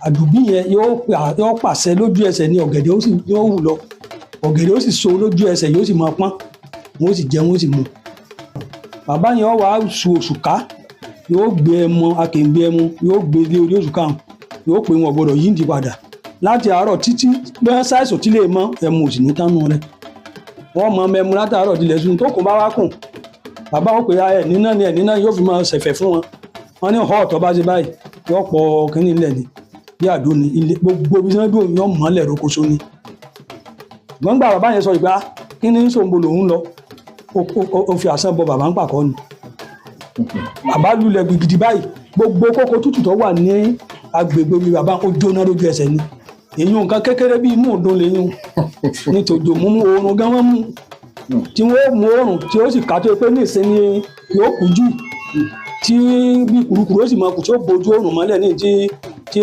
àdùbí yẹn yóò pàṣẹ lójú ẹsẹ̀ ní ọ̀gẹ̀dẹ̀ yóò hù lọ ọ̀gẹ̀dẹ̀ ó sì so lójú ẹsẹ̀ yóò sì máa pọ́n wọ́n sì jẹ wọ́n sì mu. bàbá yẹn wàá su òṣùká yóò gbé ẹmu akèǹgbé ẹmu yóò gbé lé orí òṣùká yóò pè wọn gbọ́dọ̀ yíǹdì padà láti àárọ̀ títí bí wọ́n ṣàìsàn tí lè mọ ẹmu ò sì ní tánú rẹ̀ wọ́n mọ ẹmu látàárọ̀ dilẹ̀ sùn tó kùn bá wá kùn bàbá wọn pè ẹ nínà yóò fi máa ṣẹ̀fẹ̀ fún wọn wọn ní ọ̀tọ̀ bá ṣe báyìí yóò pọ̀ kínní ilẹ̀ ni bí àdó ni ilé gbogbo bí wọ́n dùn yóò mọ́lẹ̀ rokoṣo ni. ṣùgbọ́n gbà bàbá yẹn sọ ìgbà kí ni sòǹbò lòún lọ ó fi àṣà bọ bàbá ń pàkọ́ ni. bàbá lulẹ̀ gidigidi báyìí gbogbo kókó tútù tó wà ní agbègbè mi bàbá ó jóná lójú ẹsẹ̀ ni èyí nǹkan kékeré bíi imú òdun lè yún ní tòjò mú oorun gan wọn mú tí wọn mú oorun tí ó sì ká tó pé ní ìsinmi yóò kú jù tí bí kùrukùru ó sì máa kù tí ó bójú oorun mọ́lẹ̀ ní tí